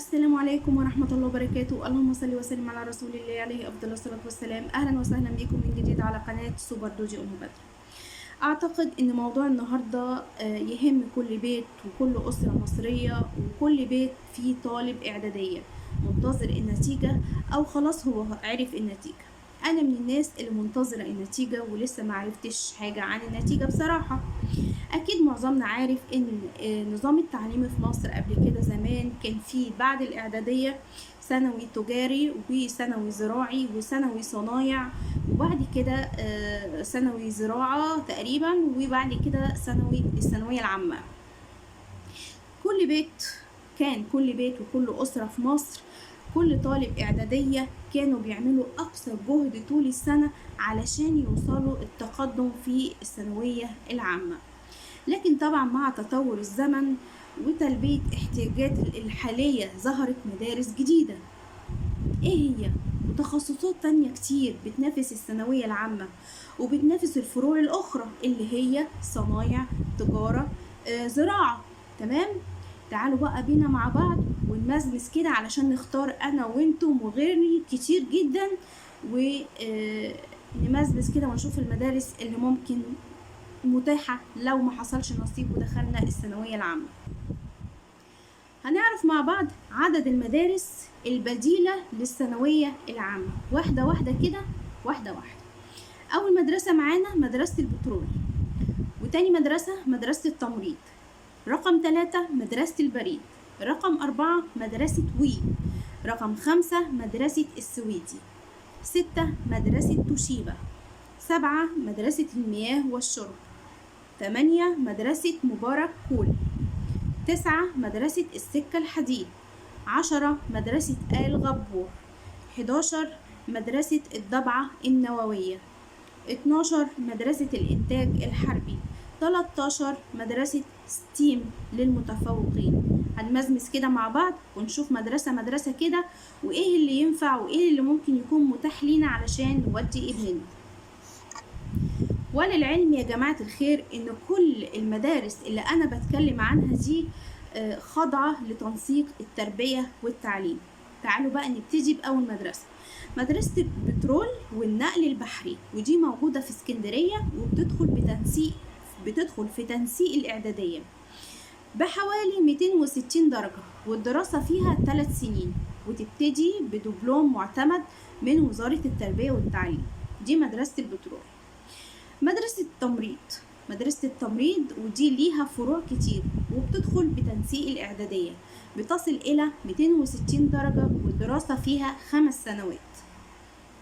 السلام عليكم ورحمة الله وبركاته. اللهم صل وسلم على رسول الله عليه أفضل الصلاة والسلام. أهلا وسهلا بكم من جديد على قناة سوبر دوجي أم بدر. أعتقد إن موضوع النهاردة يهم كل بيت وكل أسرة مصرية وكل بيت فيه طالب إعدادية منتظر النتيجة أو خلاص هو عرف النتيجة. أنا من الناس اللي منتظرة النتيجة ولسه معرفتش حاجة عن النتيجة بصراحة. أكيد معظمنا عارف إن نظام التعليم في مصر قبل كده زمان كان فيه بعد الإعدادية ثانوي تجاري وثانوي زراعي وثانوي صنايع، وبعد كده ثانوي زراعة تقريبا، وبعد كده الثانوية العامة. كل بيت وكل أسرة في مصر، كل طالب إعدادية كانوا بيعملوا أقصى جهد طول السنة علشان يوصلوا التقدم في الثانوية العامة. لكن طبعا مع تطور الزمن وتلبية احتياجات الحالية ظهرت مدارس جديدة هي وتخصصات تانية كتير بتنافس الثانوية العامة وبتنافس الفروع الأخرى اللي هي صنايع، تجارة، زراعة. تمام، تعالوا بقى بينا مع بعض ونمزمز كده علشان نختار أنا وانتم وغيري كتير جدا، ونمزمز كده ونشوف المدارس اللي ممكن متاحة لو ما حصلش نصيب ودخلنا الثانوية العامة. هنعرف مع بعض عدد المدارس البديلة للثانوية العامة واحدة واحدة كده، واحدة واحدة. أول مدرسة معانا مدرسة البترول، وتاني مدرسة التمريض، رقم 3 مدرسة البريد، رقم 4 مدرسة رقم 5 مدرسة السويدي، 6 مدرسة توشيبا، 7 مدرسة المياه والشرب، 8 مدرسة مبارك كول، 9 مدرسة السكة الحديد، 10 مدرسة آل غبور، 11 مدرسة الضبعة النووية، 12 مدرسة الإنتاج الحربي، 13 مدرسة ستيم للمتفوقين. هنمزمز كده مع بعض ونشوف مدرسة كده وإيه اللي ينفع وإيه اللي ممكن يكون متاح لينا علشان نودي ابننا. وللعلم يا جماعة الخير إن كل المدارس اللي أنا بتكلم عنها دي خاضعة لتنسيق التربية والتعليم. تعالوا بقى نبتدي بأول مدرسة البترول والنقل البحري، ودي موجودة في اسكندرية وبتدخل في تنسيق الإعدادية بحوالي 260 درجة، والدراسة فيها 3 سنين، وتبتدي بدبلوم معتمد من وزارة التربية والتعليم. دي مدرسة البترول. مدرسة التمريض ودي ليها فروع كتير وبتدخل بتنسيق الإعدادية، بتصل إلى 260 درجة والدراسة فيها 5 سنوات.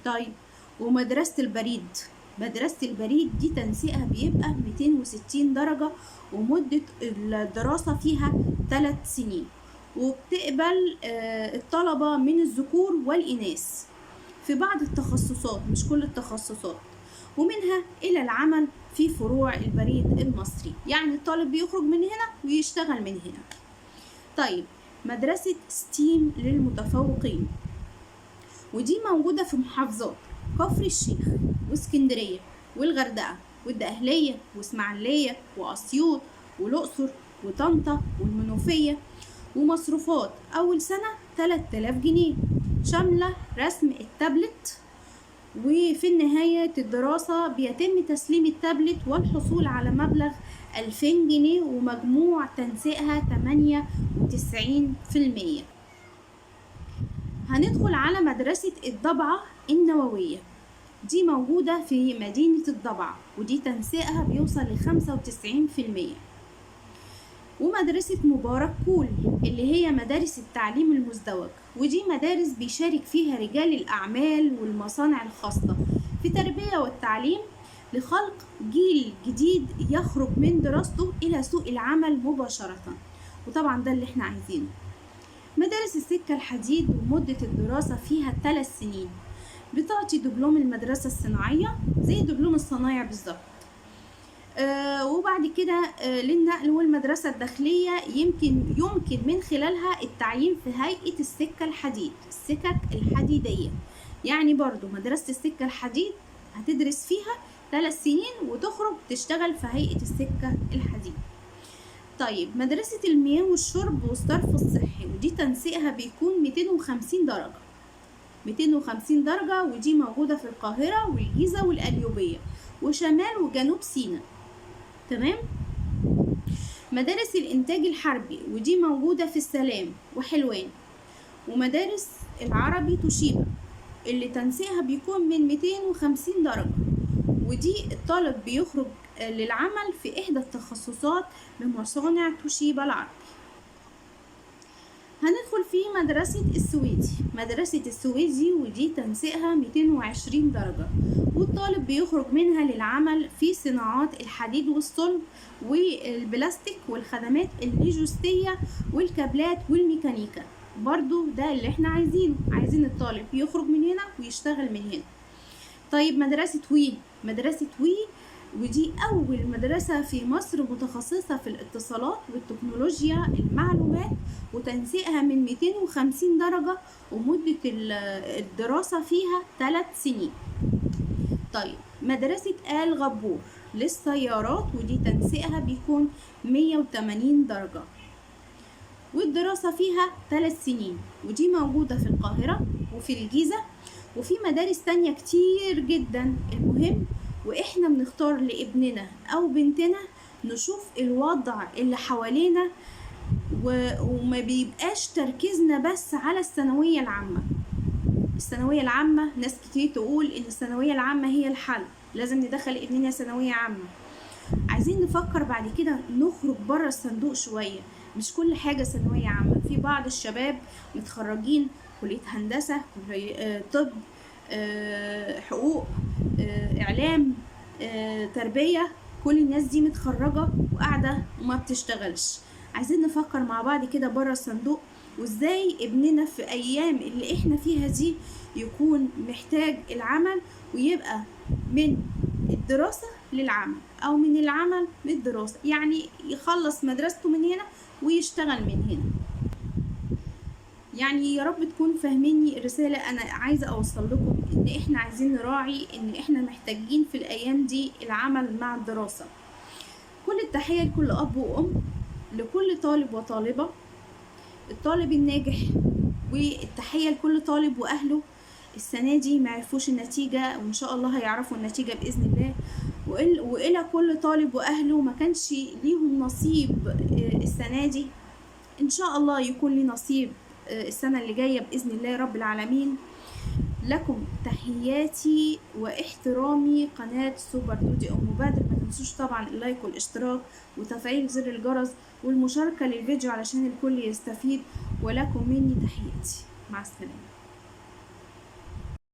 طيب، ومدرسة البريد دي تنسيقها بيبقى 260 درجة ومدة الدراسة فيها 3 سنين، وبتقبل الطلبة من الذكور والإناث في بعض التخصصات، مش كل التخصصات، ومنها إلى العمل في فروع البريد المصري، يعني الطالب بيخرج من هنا ويشتغل من هنا. طيب، مدرسة ستيم للمتفوقين، ودي موجودة في محافظات كفر الشيخ واسكندرية والغردقة والدقهلية واسماعيلية وأسيوط والأقصر وطنطا والمنوفية، ومصروفات أول سنة 3000 جنيه شاملة رسم التابلت، وفي نهاية الدراسة بيتم تسليم التابلت والحصول على مبلغ 2000 جنيه ومجموع تنسيقها 98%. هندخل على مدرسة الضبعة النووية، دي موجودة في مدينة الضبعة ودي تنسيقها بيوصل ل95%. ومدرسة مبارك كول اللي هي مدارس التعليم المزدوج، ودي مدارس بيشارك فيها رجال الأعمال والمصانع الخاصة في التربية والتعليم لخلق جيل جديد يخرج من دراسته إلى سوق العمل مباشرة، وطبعا ده اللي احنا عايزينه. مدارس السكة الحديد ومدة الدراسة فيها 3 سنين، بتعطي دبلوم المدرسة الصناعية زي دبلوم الصنايع بالظبط. وبعد كده للنقل والمدرسة الداخلية يمكن من خلالها التعيين في هيئة السكك الحديدية، يعني برضو مدرسة السكة الحديد هتدرس فيها 3 سنين وتخرج تشتغل في هيئة السكة الحديد. طيب، مدرسة المياه والشرب والصرف الصحي، ودي تنسيقها بيكون 250 درجة، 250 درجة، ودي موجودة في القاهرة والجيزة والقليوبية وشمال وجنوب سيناء. تمام. مدارس الإنتاج الحربي ودي موجودة في السلام وحلوان. ومدارس العربي توشيبا اللي تنسيقها بيكون من 250 درجة، ودي الطالب بيخرج للعمل في إحدى التخصصات لمصانع توشيبا العربي. هندخل في مدرسة السويدي. مدرسة السويدي ودي تنسيقها 220 درجة، والطالب بيخرج منها للعمل في صناعات الحديد والصلب والبلاستيك والخدمات اللوجستية والكابلات والميكانيكا. برضو ده اللي احنا عايزين الطالب يخرج من هنا ويشتغل من هنا. طيب مدرسة وي. مدرسة وي ودي أول مدرسة في مصر متخصصة في الاتصالات والتكنولوجيا المعلومات، وتنسيقها من 250 درجة، ومدة الدراسة فيها 3 سنين. طيب مدرسة آل غبور للسيارات ودي تنسيقها بيكون 180 درجة، والدراسة فيها 3 سنين، ودي موجودة في القاهرة وفي الجيزة وفي مدارس تانية كتير جدا. المهم واحنا بنختار لابننا او بنتنا نشوف الوضع اللي حوالينا وما بيبقاش تركيزنا بس على الثانوية العامة. الثانوية العامة ناس كتير تقول ان الثانوية العامة هي الحل، لازم ندخل ابننا ثانوية عامة. عايزين نفكر بعد كده نخرج بره الصندوق شوية، مش كل حاجة ثانوية عامة. في بعض الشباب متخرجين كلية هندسة، طب، حقوق، اعلام، تربية، كل الناس دي متخرجة وقاعدة وما بتشتغلش. عايزين نفكر مع بعض كده بره الصندوق، وازاي ابننا في ايام اللي احنا فيها دي يكون محتاج العمل، ويبقى من الدراسة للعمل او من العمل للدراسة، يعني يخلص مدرسته من هنا ويشتغل من هنا. يعني يا رب تكون فاهميني الرسالة. انا عايزة اوصل لكم ان احنا عايزين نراعي ان احنا محتاجين في الايام دي العمل مع الدراسة. كل التحية لكل اب وام، لكل طالب وطالبة، الطالب الناجح، والتحية لكل طالب واهله السنة دي معرفوش النتيجة وان شاء الله هيعرفوا النتيجة باذن الله. والى كل طالب واهله ما كانش ليهم نصيب السنة دي، ان شاء الله يكون لي نصيب السنة اللي جاية بإذن الله رب العالمين. لكم تحياتي واحترامي قناة سوبر دودي أم مبادر. ما تنسوش طبعا اللايك والاشتراك وتفعيل زر الجرس والمشاركة للفيديو علشان الكل يستفيد. ولكم مني تحياتي، مع السلامة.